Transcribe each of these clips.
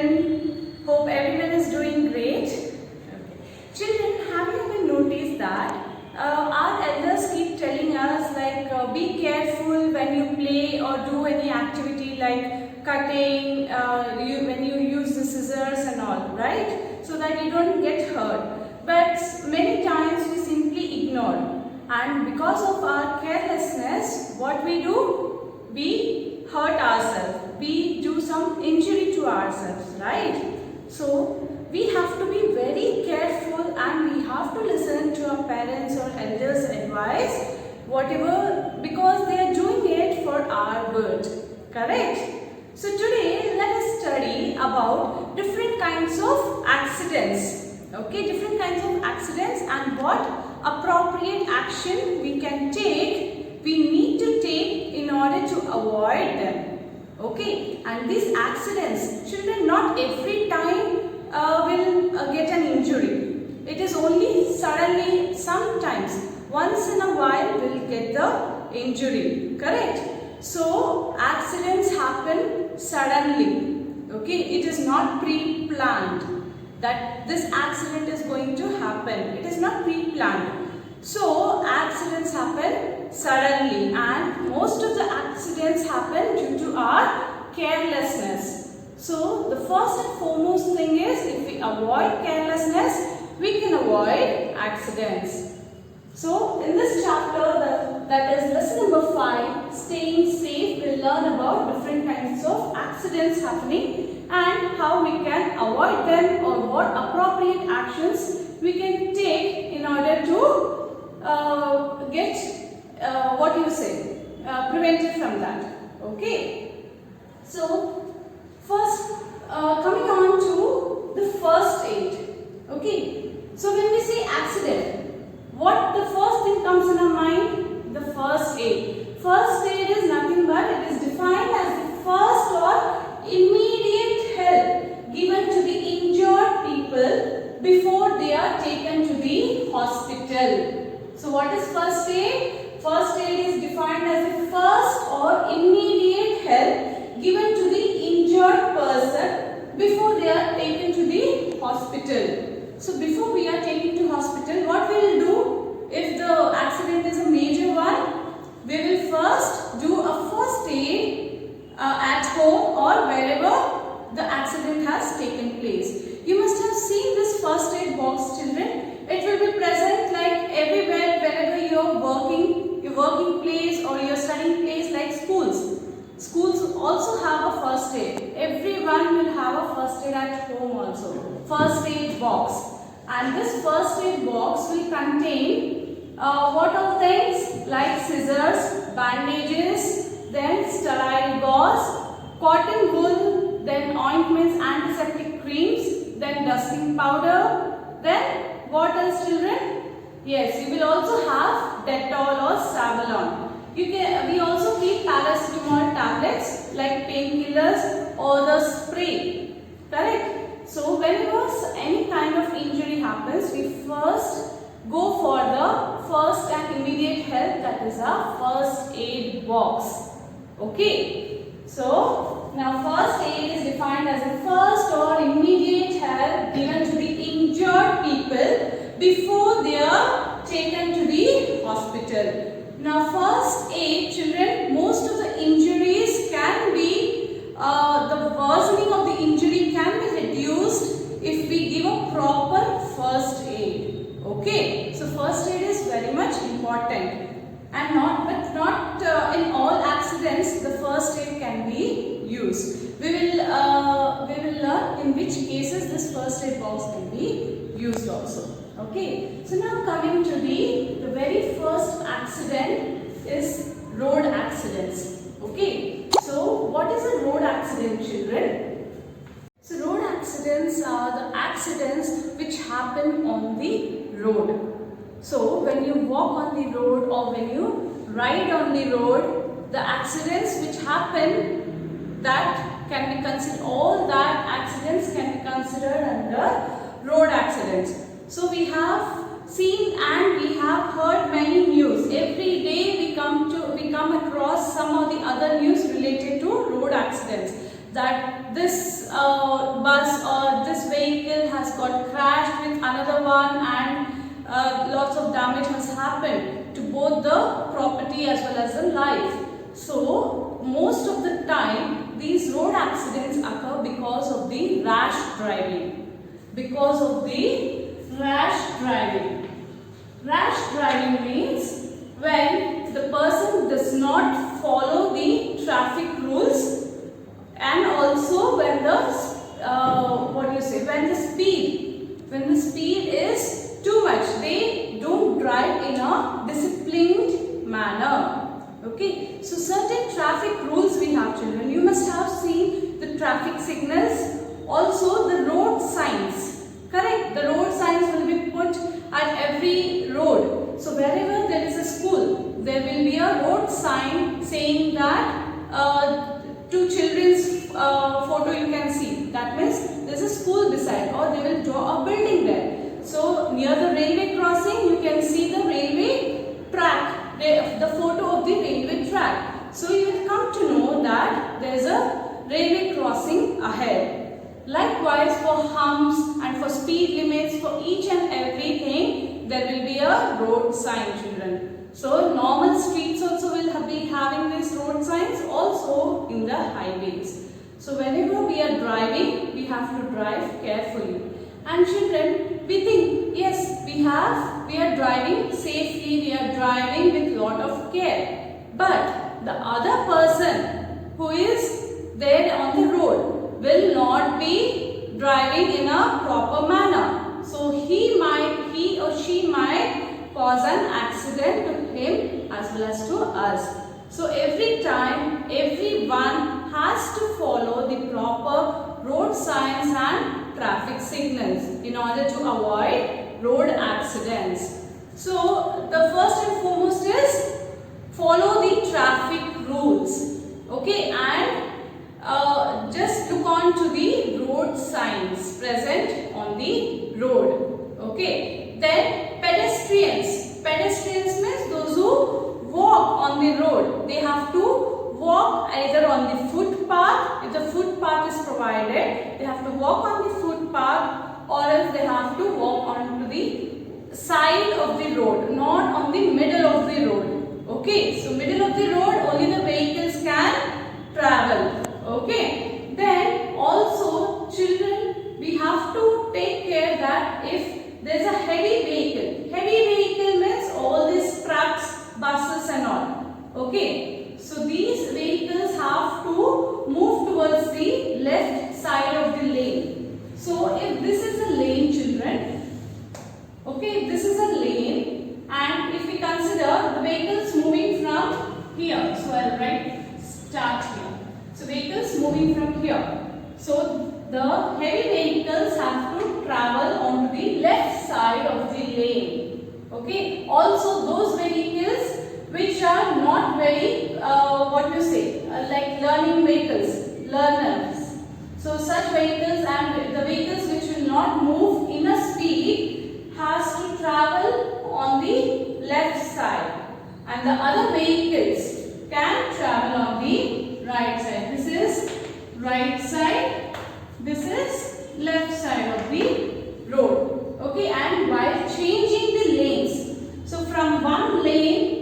children? Hope everyone is doing great. Okay. Children, have you ever noticed that our elders keep telling us like be careful when you play or do any activity like cutting, when you use the scissors and all, right? So that you don't get hurt. But many times we simply ignore, and because of our carelessness, what we do? We hurt ourselves. We do some injury to ourselves, right? So we have to be very careful and we have to listen to our parents or elders' advice, whatever, because they are doing it for our good, correct? So today let us study about different kinds of accidents, okay, different kinds of accidents and what appropriate action we need to take in order to avoid them. Okay, and these accidents, children, not every time will get an injury. It is only suddenly, sometimes, once in a while will get the injury, correct? So, accidents happen suddenly, okay? It is not pre-planned that this accident is going to happen. It is not pre-planned. So, accidents happen suddenly and most of the accidents happen due to our carelessness. So, the first and foremost thing is if we avoid carelessness, we can avoid accidents. So, in this chapter that is lesson number 5, staying safe, we'll learn about different kinds of accidents happening and how we can avoid them or what appropriate actions we can take in order to prevented from that. Okay. So, first coming on to the first aid. Okay. So, when we say accident, what the first thing comes in our mind? The first aid. First aid is nothing but it is defined as the first or immediate help given to the injured people before they are taken to the hospital. So, what is first aid? First aid is defined as the first or immediate help given to the injured person before they are taken to the hospital. So, before we are taken to hospital, what we will do if the accident is a major one? We will first do a first aid at home or wherever the accident has taken place. You must have seen this first aid box, children. It will be present like everywhere wherever you are working, your working place or your studying place like schools. Schools also have a first aid. Everyone will have a first aid at home also. First aid box. And this first aid box will contain what all things like scissors, bandages, then sterile gauze, cotton wool, then ointments, antiseptic creams, then dusting powder, then what else, children? Yes, you will also have Dettol or Savalon. We also keep paracetamol tablets like painkillers or the spray. Correct? So whenever any kind of injury happens, we first go for the first and immediate help, that is a first aid box. Okay. So now first aid is defined as the first or immediate help given to the injured people before they are taken to the hospital. Now first aid, children, most of the injuries can be, the worsening of the injury can be reduced if we give a proper first aid. Okay, so first aid is very much important and not in all accidents the first aid can be used. We will learn in which cases this first aid box can be used also. Okay, so now coming to the very first accident is road accidents. Okay, so what is a road accident, children? So road accidents are the accidents which happen on the road. So when you walk on the road or when you ride on the road, the accidents which happen, that can be considered, all that accidents can be considered under road accidents. So we have seen and we have heard many news. Every day we come across some of the other news related to road accidents. that this bus or this vehicle has got crashed with another one and lots of damage has happened to both the property as well as the life. So most of the time these road accidents occur because of the rash driving. Because of the rash driving. Rash driving means when the person does not follow the traffic rules, and also when the when the speed is too much, they don't drive in a disciplined manner. Okay, so certain traffic rules we have, children. You must have seen the traffic signals, also the road signs. Correct? The road signs will be put at every road. So wherever there is a school, there will be a road sign saying that two children's photo you can see. That means there is a school beside, or they will draw a building there. So near the railway crossing, you can see the railway track, the photo of the railway track. So you will come to know that there is a railway crossing ahead. Likewise, for humps and for speed limits, for each and everything, there will be a road sign, children. So normal streets also will be having these road signs, also in the highways. So whenever we are driving, we have to drive carefully. And children, we think, yes, we are driving safely, we are driving with lot of care. But the other person who is there on the road will not be driving in a proper manner. So he or she might cause an accident to him as well as to us. So every time, everyone has to follow the proper road signs and traffic signals in order to avoid road accidents. So the first and foremost is follow the traffic rules. Okay, and just look on to the road signs present on the road. Okay, then pedestrians. Pedestrians means those who walk on the road. They have to walk either on the footpath. If the footpath is provided, they have to walk on the footpath, or else they have to walk onto the side of the road, not on the middle of the road. Okay, so middle of the road only the vehicles can travel. Okay, then also children, we have to take care that if there is a heavy vehicle means all these trucks, buses and all. Okay, so these vehicles have to move towards the left side of the lane. So if this is a lane, children, okay, this is a lane, and if we consider the vehicles moving from here, so I'll write start here. So vehicles moving from here. So the heavy vehicles have to travel onto the left side of the lane. Okay. Also those vehicles which are not very like learning vehicles, learners. So such vehicles and the vehicles which will not move in a speed has to travel on the left side, and the other vehicles can travel on the right side. This is right side, this is left side of the road. Okay, and while changing the lanes, so from one lane,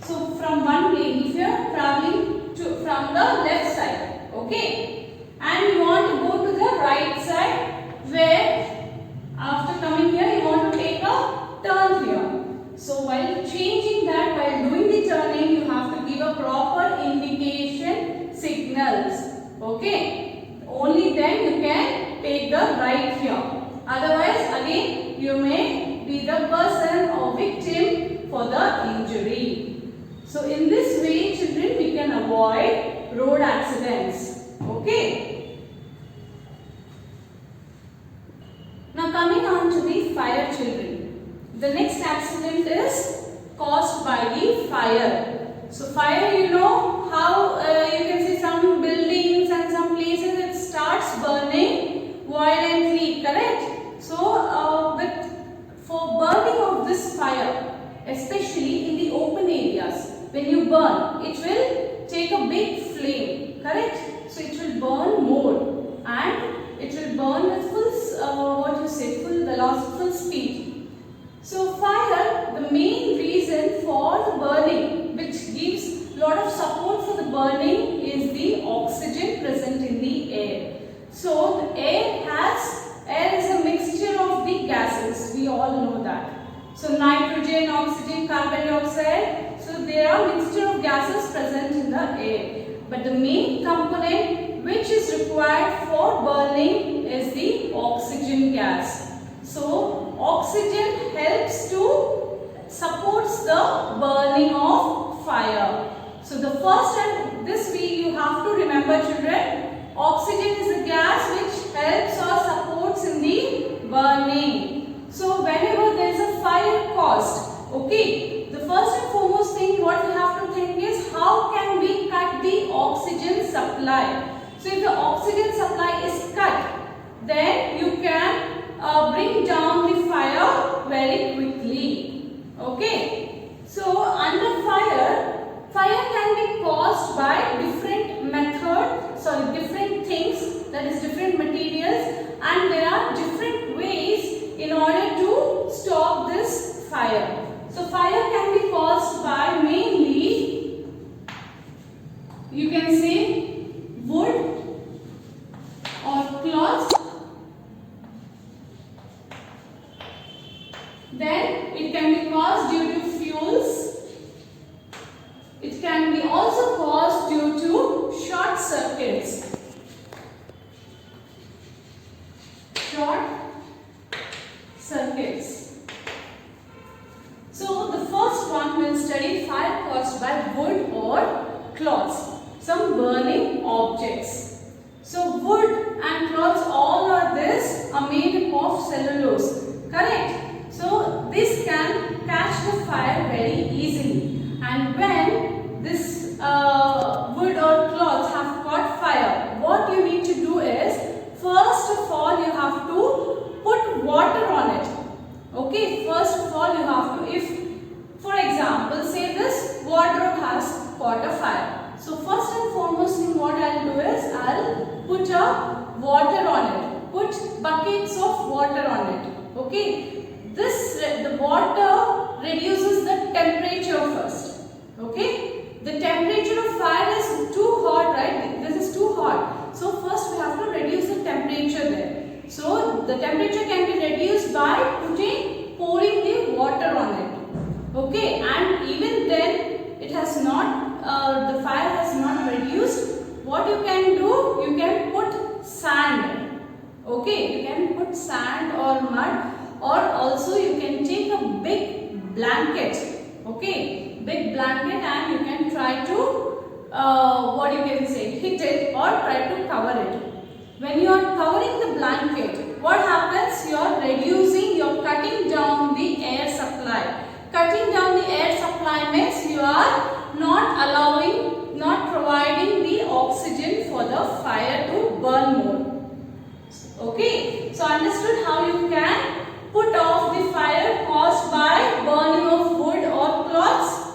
if you are traveling from the left side, okay, and you want to go to the right side, where after coming here you want to take a turn here. So while changing that, while doing the turning, you have to give a proper indication signals. Okay, only then you can take the right here. Otherwise, again you may be the person or victim for the injury. So in this way, children, we can avoid road accidents. Okay. Now coming on to the fire, children. The next accident is caused by the fire. So fire, you know how you can see some buildings and some places it starts burning violently, correct? So for burning of this fire, especially in the open areas, when you burn, it will take a big flame, correct? So it will burn more and it will burn with full velocity, full speed. So fire, the main reason for the burning, which gives lot of support for the burning, is the oxygen present in the air. So the air is a mixture of the gases, we all know that. So nitrogen, oxygen, carbon dioxide, so there are mixture of gases present in the air. But the main component which is required for burning is the oxygen gas. So oxygen helps to supports the burning of fire. So the first and this you have to remember, children, oxygen is a gas which helps or supports in the burning. So whenever there is a fire caused, okay, the first and foremost thing what we have to think is how can we cut the oxygen supply. So if the oxygen supply is cut, then you can bring down the fire very quickly. Okay. So under fire can be caused by different different things, that is different materials, and there are different ways in order to stop this fire. So fire can be caused by mainly, you can say, wood or cloth. Then it can be caused due to fuels. It can be also caused due to short circuits. Short circuits. So the first one will study fire caused by wood or cloths, some burning objects. So wood and cloths, all are made up of cellulose, correct? So this can catch the fire very easily, and when this wood or cloths have caught fire, what you need to do is, first of all you have to put water on it. Okay, first of all you have to, if for example say this wardrobe has caught a fire, so first and foremost thing what I will do is, I will put a water on it, put buckets of water on it. Okay, the water reduces the temperature first. Okay, the temperature of fire is too hot, right? This is too hot, so first we have to reduce the temperature there. So the temperature can be reduced by pouring the water on it. Okay, and even then it has not, the fire has not reduced. What you can do, you can put sand. Okay, you can put sand or mud, or also you can take a big blanket. Okay, big blanket, and you can try to hit it or try to cover it. When you are covering the blanket, what happens? You are cutting down the air supply. Cutting down the air supply means you are not providing the oxygen for the fire to burn more. Okay, so understood how you can put off the fire caused by burning of wood or cloths?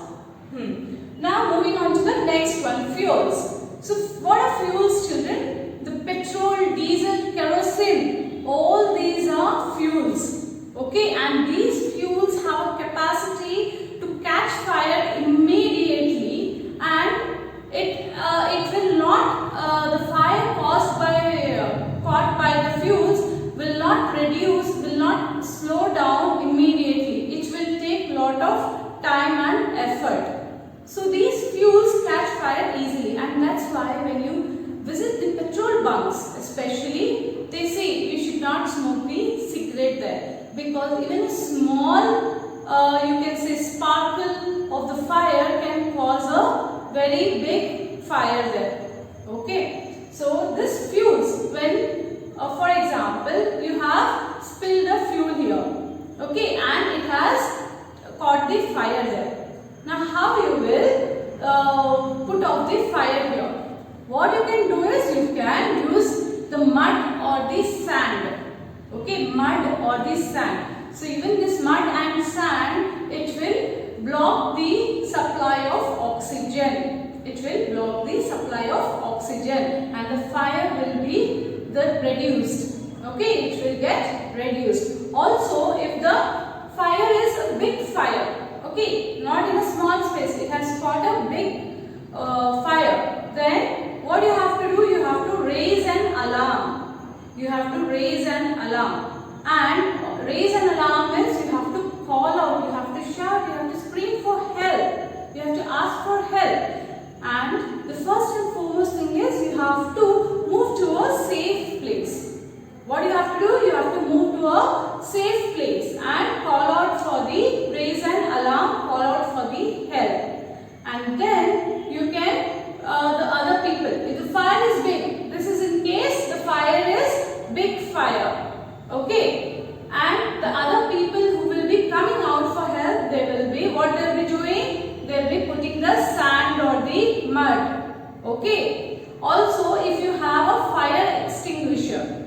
Now moving on to the next one, fuels. So what are fuels, children? The petrol, diesel, kerosene, all these are fuels. Okay, and these fuels have a capacity to catch fire immediately, and it will not, the fire caught by the fuels will not reduce, will not slow down immediately. It will take lot of time and effort. So these fuels catch fire easily, and that's why when you visit the petrol bunks especially, they say you should not smoke the cigarette there, because even a small you can say sparkle of the fire can cause a very big fire there. Okay, so this fuels, when for example you have spilled a fuel here, okay, and it has caught the fire there. Now how you will put off the fire here? What you can do is, you can use the mud or the sand. Okay, mud or the sand. So even this mud and sand, it will block the supply of oxygen. it will block the supply of oxygen and the fire will be reduced. Okay, it will get reduced. Also, if the fire is a big fire, okay, not in a small space, it has got a big fire, then what you have to do, you have to raise an alarm. You have to raise an alarm. And raise an alarm means you have to call out, you have to shout, you have to scream for help. You have to ask for help. And the first and foremost thing is you have to move to a safe place. What you have to do? You have to move to a safe place and call out for the raise an alarm, call out for the help. And then you can, the other people, if the fire is big, this is in case the fire is big fire. Okay, and the other people who will be coming out for help, they will be, what they will be doing? They will be putting the sand or the mud. Okay, also if you have a fire extinguisher,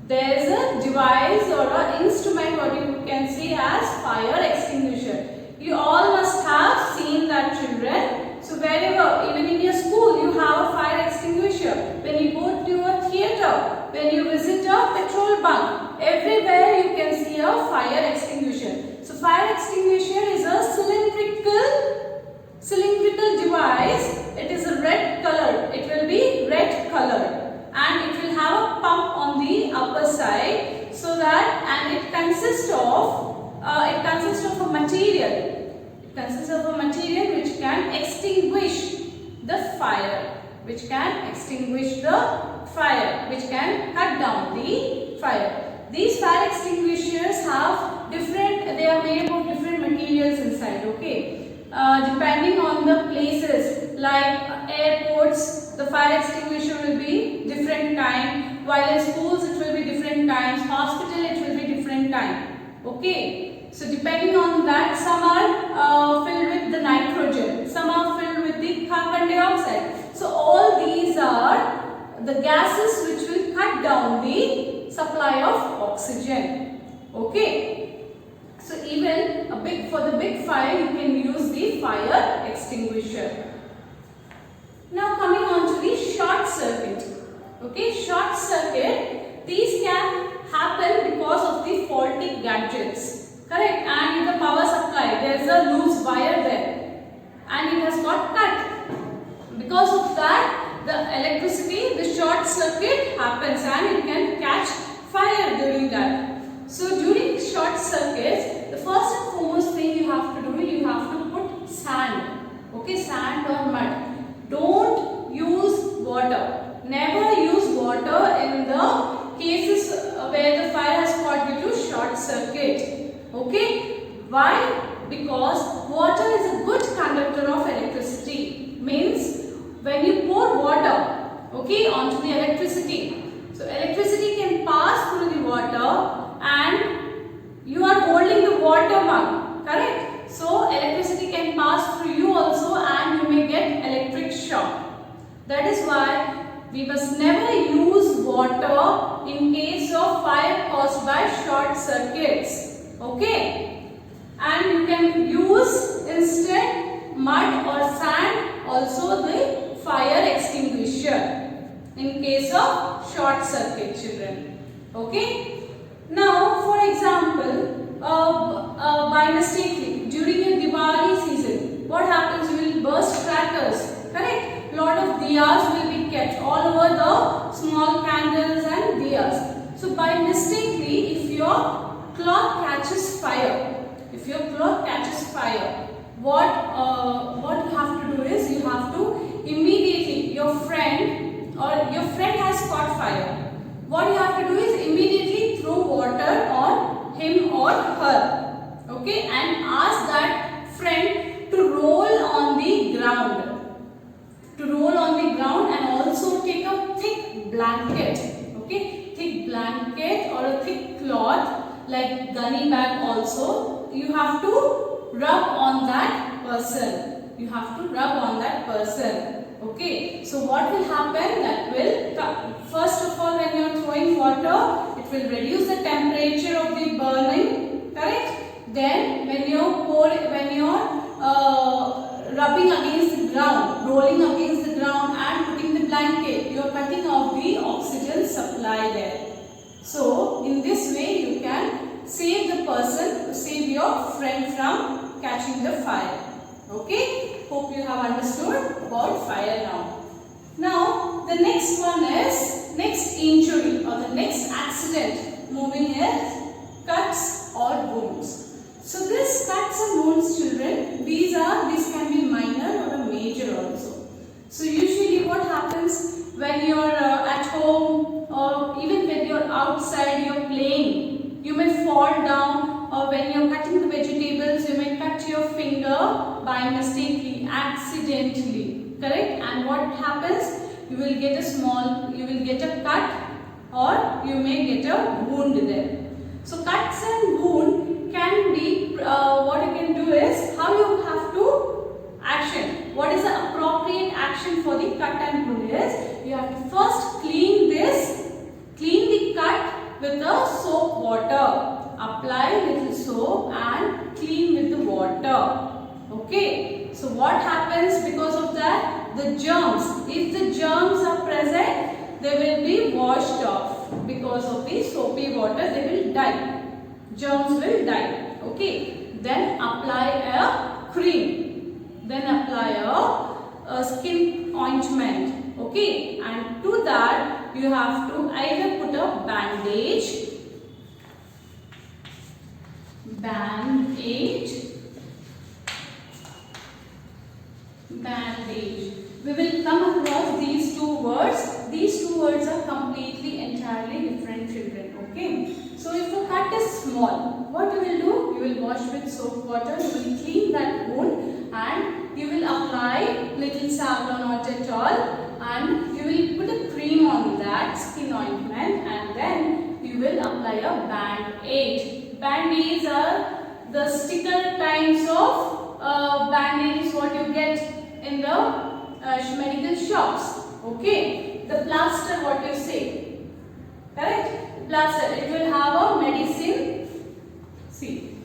there is a device or an instrument what you can see as fire extinguisher. You all must have seen that, children. So wherever, even in your school, you have a fire extinguisher. When you go to a theatre, when you visit a petrol bunk, everywhere you can see a fire extinguisher. So fire extinguisher is a cylindrical device. It is a red color. It will be red color, and it will have a pump on the upper side, so that, and it consists of a material. It consists of a material which can extinguish the fire, which can extinguish the fire, which can cut down the fire. These fire extinguishers have different, they are made of different materials inside, okay. Depending on the places, like airports, the fire extinguisher will be different kind, while in schools it will be different kinds, hospital it will be different kind, okay. So depending on that, some are filled with the nitrogen, some are filled with the carbon dioxide. So all these are the gases which will cut down the supply of oxygen, okay. So even for the big fire, you can use the fire extinguisher. Now coming on to the short circuit, okay. Short circuit, these can happen because of the faulty gadgets, correct. And in the power supply, there is a loose wire there, and it has got cut. Because of that, the electricity, the short circuit happens, and it can catch fire during that. So during short circuits, the first and foremost thing you have to do, you have to put sand, okay, sand or mud. Don't use water. Never use water in the cases where the fire has got due to short circuit, okay. Why? Because water is a good conductor of electricity. Means when you pour water, okay, onto the electricity, so electricity can pass through the water, and you are holding the water mug, correct. So electricity can pass through you also, and you may get electric shock. That is why we must never use water in case of fire caused by short circuits, okay. And you can use instead mud or sand, also the fire extinguisher in case of short circuit, children, okay. Now for example, by mistakenly during a Diwali season, what happens? You will burst crackers, correct. Lot of diyas will be kept all over the small candles and diyas. So by mistakenly, if your cloth catches fire, what you have to do is, you have to immediately, your friend has caught fire. What you have to do is immediately throw water on him or her, okay, and ask that friend to roll on the ground. And also take a thick blanket, okay, thick blanket or a thick cloth like gunny bag also. You have to rub on that person. Okay. So what will happen? That will, first of all, when you are throwing water, it will reduce the temperature of the burning, correct. Then when you are rubbing against the ground, rolling against ground and putting the blanket, you are cutting off the oxygen supply there. So in this way you can save the person, save your friend from catching the fire. Okay, hope you have understood about fire now. Now the next one is next injury or the next accident moving is cuts or wounds. So this cuts and wounds, children, these can be minor or a major also. So usually what happens when you are at home or even when you are outside, you are playing, you may fall down, or when you are cutting the vegetables, you may cut your finger by mistakenly, accidentally, correct? And what happens? You will get a cut or you may get a wound there. So cuts and wound can be, what you can do is, how you have to action. What is the appropriate action for the cut and wound is, you have to first clean the cut with the soap water. Apply little soap and clean with the water. Okay. So what happens because of that? The germs, if the germs are present, they will be washed off. Because of the soapy water, they will die. Germs will die. Okay. Then apply a cream. Then apply a skin ointment. Okay. And to that, you have to either put a bandage. We will come across these two words. These two words are completely, entirely different, children. Okay. So if a cut is small, what you will do? You will wash with soap water. You will clean that wound and you will apply little Savlon or Dettol and you will put a cream on that skin ointment and then you will apply a band-aid. Band-aids are the sticker kinds of band-aids what you get in the medical shops. Okay, the plaster what you say, correct? Plaster, it will have a medicine. See,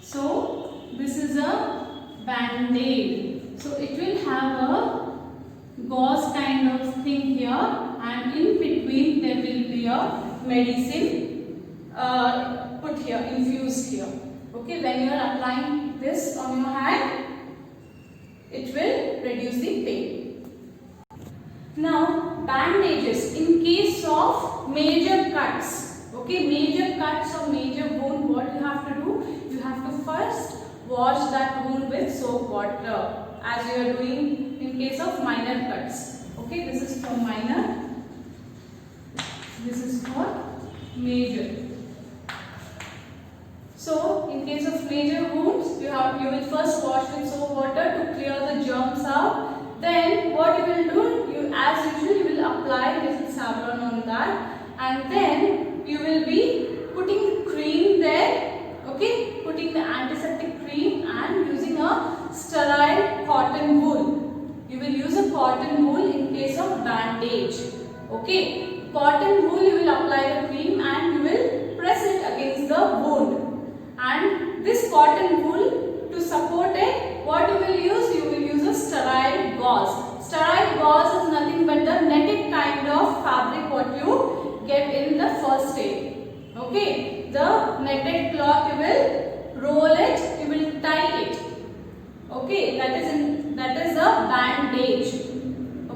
so this is a band-aid. So it will have a gauze kind of thing here and in between there will be a medicine put here, infused here. Okay, when you are applying this on your hand, it will reduce the pain. Now, bandages in case of major cuts. Okay, major cuts or major wound, what you have to do? You have to first wash that wound with soap water as you are doing in case of minor cuts. Okay, this is for minor. This is for major. So, in case of major wounds, you will first wash with soap water to clear the germs out. Then, what you will do, as usual, you will apply little Savlon on that, and then you will be putting the cream there. Okay, putting the antiseptic cream and using a sterile cotton wool. You will use a cotton wool in case of bandage. Okay, cotton wool you will apply the cream and you will press it against the wound. And this cotton wool, to support it, what you will use? You will use a sterile gauze. Sterile gauze is nothing but the netted kind of fabric what you get in the first aid. Okay, the netted cloth you will roll it, you will tie it. Okay, that is a bandage.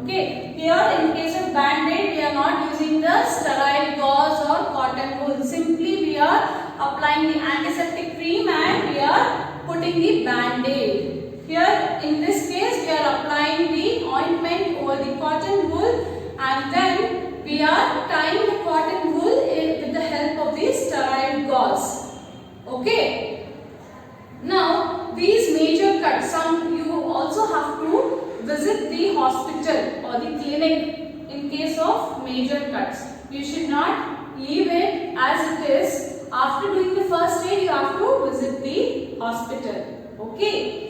Okay, here in case of band-aid, we are not using the sterile gauze or cotton wool. Simply we are applying the antiseptic cream and we are putting the band-aid. Here in this case, we are applying the ointment over the cotton wool and then we are tying the cotton wool with the help of the sterile gauze. Okay. Now, these major cuts, you also have to visit the hospital or the clinic in case of major cuts. You should not leave it as it is. After doing the first aid, you have to visit the hospital. Okay.